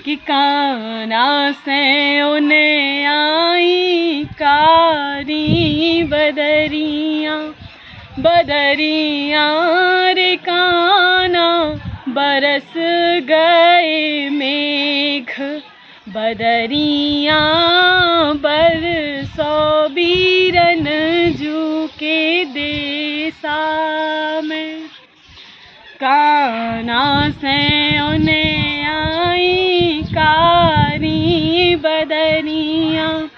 कि काना से उन्हें आई कारी बदरियाँ, बदरियाँ रे काना बरस गए मेघ, बदरियाँ बरसो बीरन जू के देसा में। काना से उन्हें आई कारी बदरियाँ,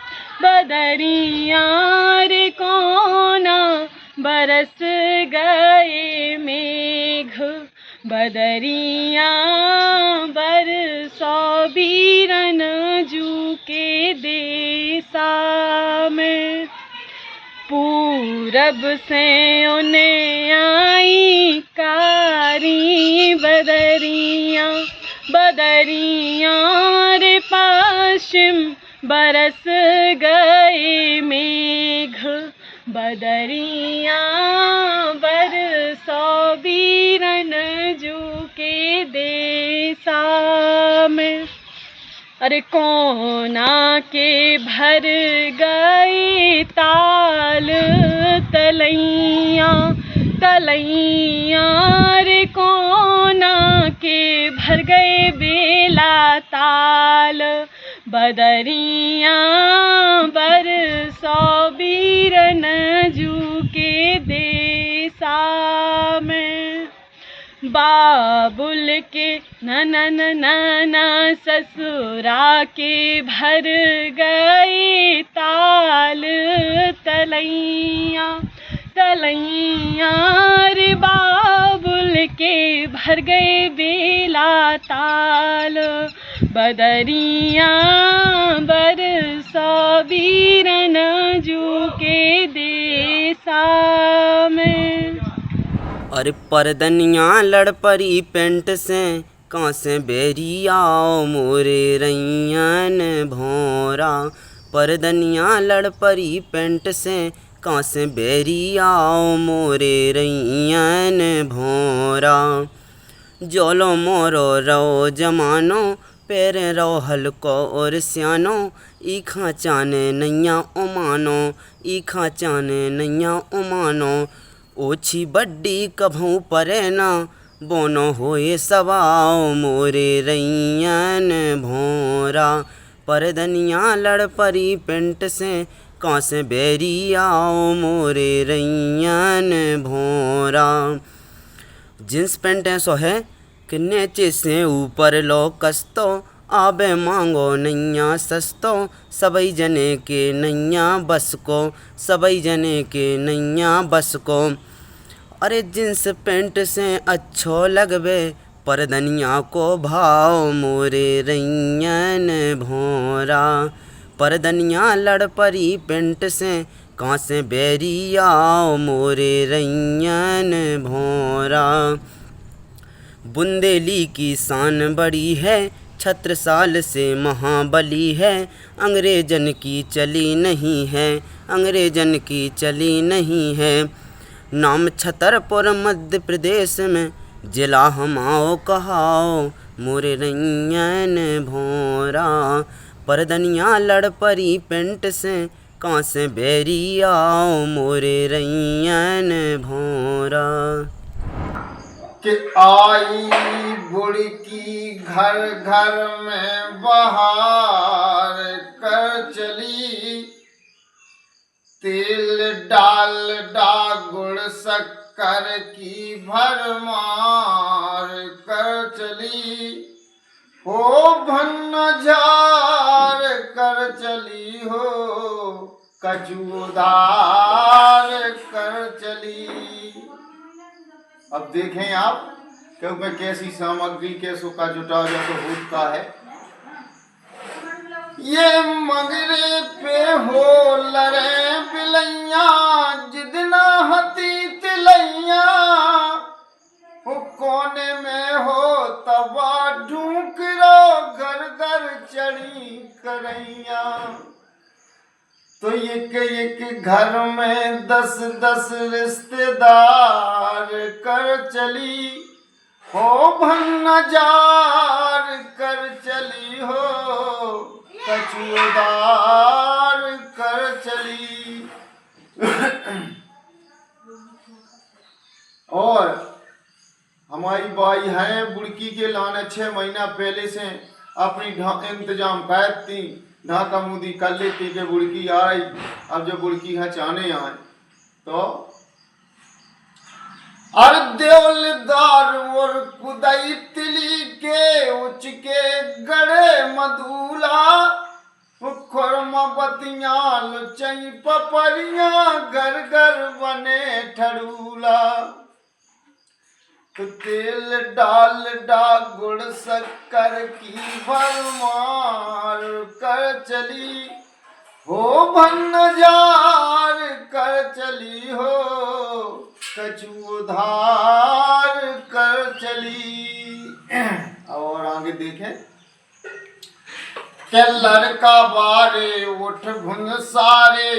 बदरियाँ रे कोना बरस गए मेघ, बदरियाँ बरसो बीरन जू के देसा में। पूरब से उन्हें आई कारी बदरियाँ, बदरियाँ रे पश्चिम बरस गए मेघ, बदरियाँ बरसो बीरन जू के देसा में। अरे कोना के भर गए ताल तलैयाँ, तलैयाँ रे कोना के भर गए बेला ताल, बदरियाँ बरसो बीरन जू के देसा में। बाबुल के ननन नाना ससुरा के भर गए ताल तलैयाँ, तलैयाँ रे बाबुल के भर गए बेला ताल, बदरियाँ बरसो बीरन जू के देसा में। अरे परदनिया लड़ परी पेंट से कांसे बेरियाओ मोरे रैयन भोरा, परदनिया लड़ परी पेंट से कांसे बेरियाओ मोरे रैयन भोरा। जोलो मोरो रो जमानो पैर रो हल्को और स्यानो, ईखा चाने नैया उमानो, ईखा चाने नैया उमानो। ओछी बड्डी कभू परे ना बोनो होए सवाओ मोरे रैयन भोरा, परदनिया लड़ परी पेंट से कांसे बेरियाओ मोरे रैयन भोरा। जींस पेंट सो है कि नीचे से ऊपर लो कस्तो, आबे मांगो नैया सस्तो, सबई जने के नैया बस को, सबई जने के नैया बस को। अरे जींस पेंट से अच्छो लगबे परदनिया को भाव मोरे रैयन भोरा, परदनिया लड़ परी पेंट से कांसे बेरियाओ मोरे रैयन भोरा। बुंदेली की शान बड़ी है, छत्रसाल से महाबली है, अंग्रेजन की चली नहीं है, अंग्रेजन की चली नहीं है। नाम छतरपुर मध्य प्रदेश में, जिला हमाओ कहाओ मोरे रैयन भोरा, परदनिया लड़ परी पेंट से कांसे बेरियाओ मोरे रैयन भोरा। कि आई बुड़की घर घर में बहार कर चली, तेल डाल गुड़ शक्कर की भरमार कर चली, हो भन्न झार कर चली, हो कचूदार कर चली। अब देखें आप क्योंकि कैसी सामग्री कैसों का जुटाव जैसे होता है। ये मगरे पे हो लरे बिलैया, जितना हती तिलैया, वो कोने में हो तबा ढूंक रो घर घर चढ़ी करैया। तो एक एक घर में 10 10 रिश्तेदार कर चली, हो भन्नजार कर चली हो कछुदार कर चली। और हमारी बाई है बुड़की के लाने 6 महीना पहले से अपनी इंतजाम करती, ढाका मुदी कर लेती कि बुड़की आई। अब जो बुड़की हचाने आए तो देवलदार और कुदई तिली के उच के गड़े मधुला खुरमबतियां लुचई पपड़ियां घर घर बने ठड़ूला। तो तेल डाल डा गुड़ शक्कर की भरमार कर चली हो भन्नजार कर चली हो कछुधार कर चली। और आगे देखें के लड़का बारे उठ भुन सारे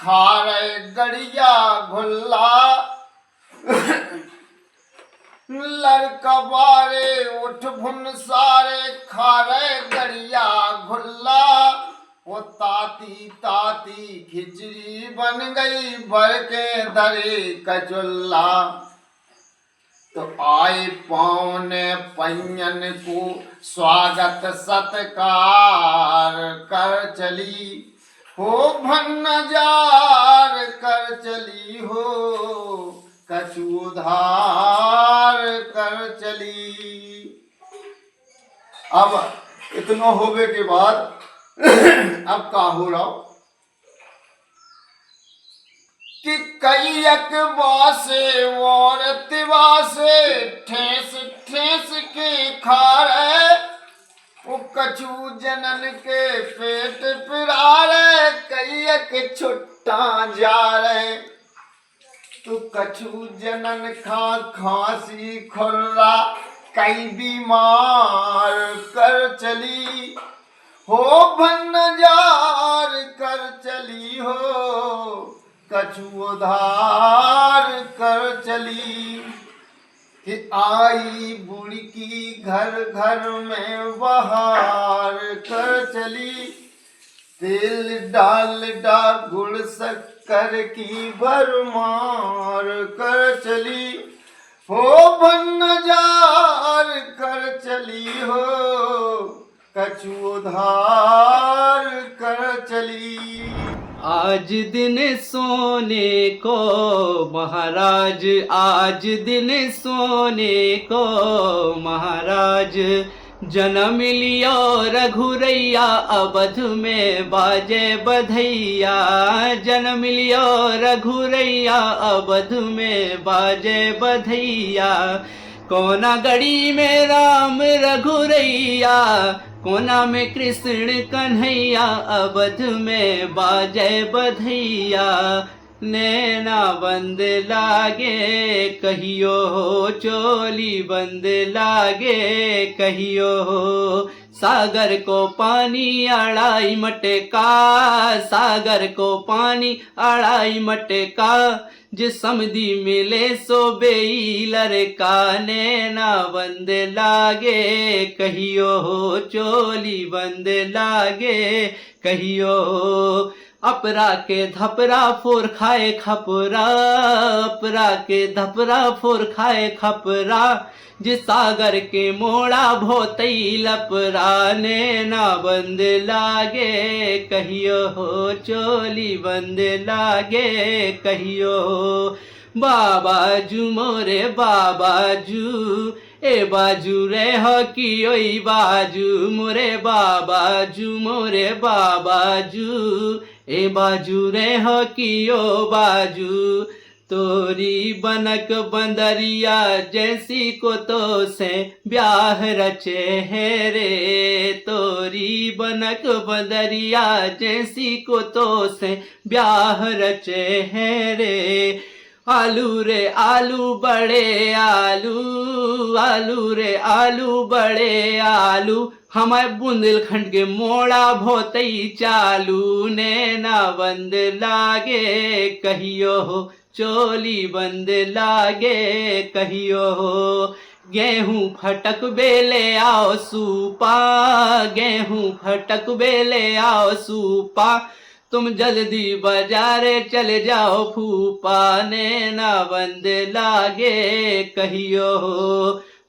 खा रहे गड़िया घुल्ला। लड़का बारे उठ भुन सारे खा रहे गड़िया घुल्ला। वो ताती ताती खिचड़ी बन गई भर के दरे कचुल्ला। तो आए पौने पैयन को स्वागत सत्कार कर चली हो भन्नजार कर चली हो कछुधार कर चली। अब इतना होवे के बाद अब का हो रहा कि कई अकबासे और तिवासे ठेस ठेस के खा रहे वो कछू जनन के पेट पिरा रहे। कई एक छुट्टा जा रहे तो कछू जनन खा खांसी खुर्रा कई बीमार कर चली हो भन्नजार कर चली हो कछुधार कर चली। कि आई बुड़की घर घर में बहार कर चली। तेल डाल डा गुड़ शक्कर की भरमार कर चली हो भन्नजार कर चली हो कछुधार कर चली। आज दिन सोने को महाराज, आज दिन सोने को महाराज, जन्म लियो रघुरैया अवध में बाजे बधैया। जन्म लियो रघुरैया अवध में बाजे बधैया। कोना गढ़ी में राम रघुरैया, कोना में कृष्ण कन्हैया, अवध में बाजे बधैया। नैना बंद लागे कहियो हो, चोली बंद लागे कहियो हो। सागर को पानी अड़ाई मटका, सागर को पानी अड़ाई मटका। जिस समधी मिले सो बेई लड़का। नैना बंद लागे कहियो हो, चोली बंद लागे कहियो हो। अपरा के धपरा फोर खाए खपरा, अपरा के धपरा फोर खाए खपरा। जिस सागर के मोड़ा भोतई लपरा। नैना बंद लागे कहियो हो, चोली बंद लागे कहियो हो। बाबाजू मोरे बाबाजू, ए बाजू रे हो कि ओई बाजू मोरे बाबाजू, मोरे बाबाजू ए बाजू रे हो कि ओ बाजू। तोरी बनक बंदरिया जैसी को तो से ब्याह रचे है रे। तोरी बनक बंदरिया जैसी को तो से ब्याह रचे है रे। आलू रे आलू बड़े आलू, आलू रे आलू बड़े आलू। हमारे बुंदेलखंड के मोड़ा भोतई चालू। नैना बंद लागे कहियो हो, चोली बंद लागे कहियो हो। गेहूं फटक बेले आओ सूपा, गेहूं फटक बेले आओ सूपा, तुम जल्दी बाजारे चले जाओ फूफा, ने ना बंद लागे कहियो,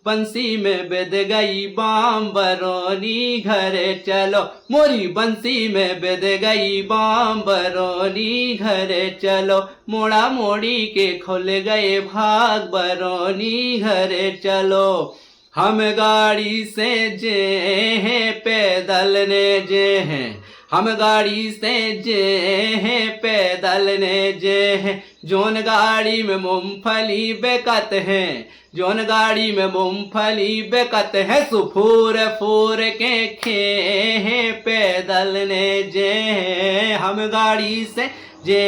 बंसी में बेद गई बाम बरौनी घरे चलो, मोरी बंसी में बेद गई बाम बरौनी घरे चलो, मोड़ा मोड़ी के खुल गए भाग बरौनी घरे चलो, हम गाड़ी से जे हैं पैदल ने जे हैं, हम गाड़ी से जे हैं पैदल ने जे हैं, जोन गाड़ी में मूंगफली बेकत है, जोन गाड़ी में मूंगफली बेकत है, सुफूर फूर के खे हैं पैदल ने जे हैं, हम गाड़ी से जे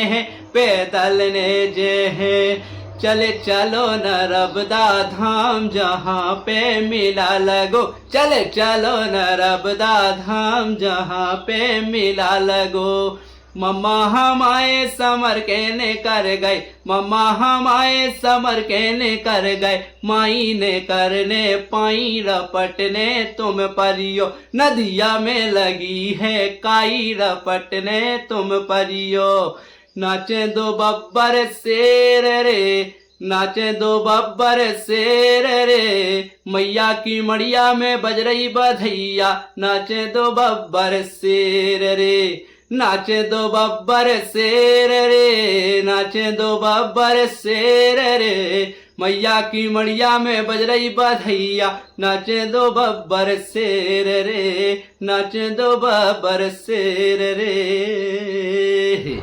हैं पैदल ने जे हैं, चले चलो नर्मदा धाम जहाँ पे मिला लगो, चले चलो नर्मदा धाम जहाँ पे मिला लगो, मम्मा हम आए समर कहने कर गए, मम्मा हम आए समर कहने कर गए, माई ने करने पाई रपटने तुम परियो, नदिया में लगी है काई रपटने तुम परियो, नाचे दो बब्बर शेर रे, नाचे दो बब्बर शेर रे, मैया की मड़िया में बज रही बधैया, नाचे दो बब्बर शेर रे, नाचे दो बब्बर शेर रे, नाचे दो बब्बर शेर रे, मैया की मड़िया में बज रही बधैया, नाचे दो बब्बर शेर रे, नाचे दो बब्बर शेर रे।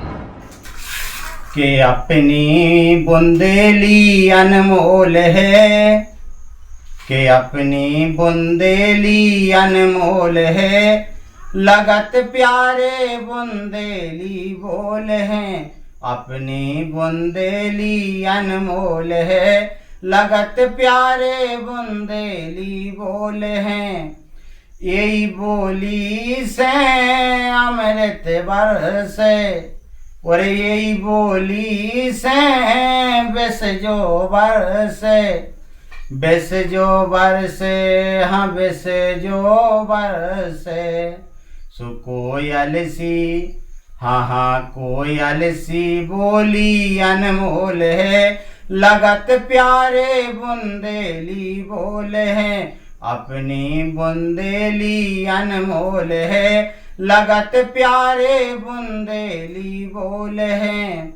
कि अपनी बुंदेली अनमोल है, कि अपनी बुंदेली अनमोल है, लगत प्यारे बुंदेली बोल हैं, अपनी बुंदेली अनमोल है, लगत प्यारे बुंदेली बोल हैं, यही बोली से अमृत बरसे, और यही बोली से बस जो बरसे, बस जो बरसे, हाँ बस जो बरसे, सो कोयल सी, हाँ हाँ कोयल सी बोली अनमोल है, लगत प्यारे बुंदेली बोल हैं, अपनी बुंदेली अनमोल है, लगत प्यारे बुंदेली बोल हैं,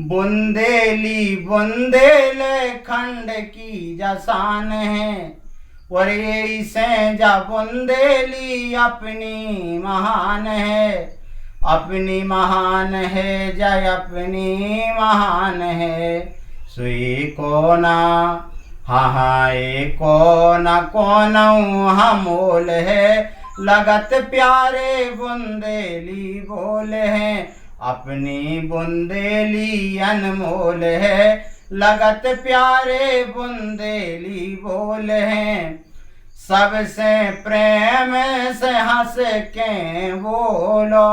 बुंदेली बुंदेले खंड की जसान है, और यही से जा बुंदेली अपनी महान है, अपनी महान है जय अपनी महान है, सुई कोना, हाँ हाँ ए कोना कोनऊ हमोल है, लगत प्यारे बुंदेली बोल हैं, अपनी बुंदेली अनमोल है, लगत प्यारे बुंदेली बोल हैं, सबसे प्रेम से हंस के बोलो,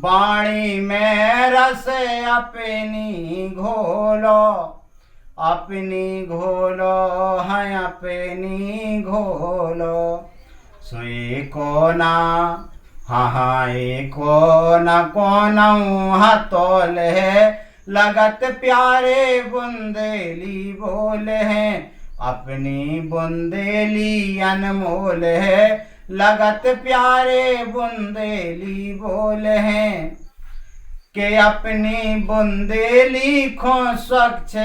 बाणी में रस अपनी घोलो, अपनी घोलो है अपनी घोलो, सोई कोना, हाँ हाँ ए कोना कोनऊ हतोल है, लगत प्यारे बुंदेली बोल हैं, अपनी बुंदेली अनमोल है, लगत प्यारे बुंदेली बोल हैं, के अपनी बुंदेली को स्वच्छ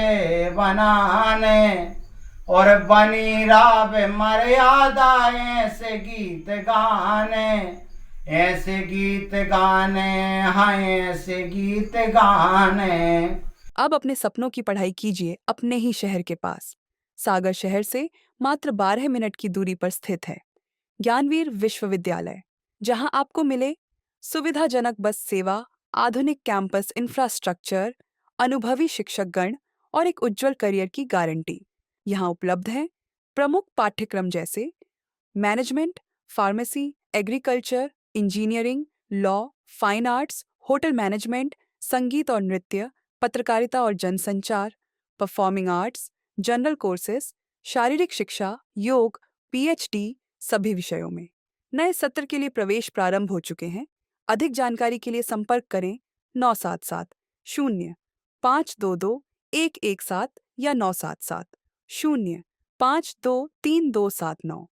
बनाने, और बनी राब मर्यादा ऐसे गीत गाने, ऐसे गीत गाने, हाँ ऐसे गीत गाने। अब अपने सपनों की पढ़ाई कीजिए अपने ही शहर के पास। सागर शहर से मात्र 12 मिनट की दूरी पर स्थित है ज्ञानवीर विश्वविद्यालय, जहां आपको मिले सुविधाजनक बस सेवा, आधुनिक कैंपस इंफ्रास्ट्रक्चर, अनुभवी शिक्षकगण और एक उज्जवल करियर की गारंटी। यहाँ उपलब्ध हैं प्रमुख पाठ्यक्रम जैसे management, pharmacy, agriculture, engineering, law, fine arts, hotel management, संगीत और नृत्य, पत्रकारिता और जनसंचार, परफॉर्मिंग आर्ट्स, जनरल कोर्सेज, शारीरिक शिक्षा, योग, पीएचडी सभी विषयों में। नए सत्र के लिए प्रवेश प्रारंभ हो चुके हैं। अधिक जानकारी के लिए संपर्क करें 977-0522-117 या 977-0523-279।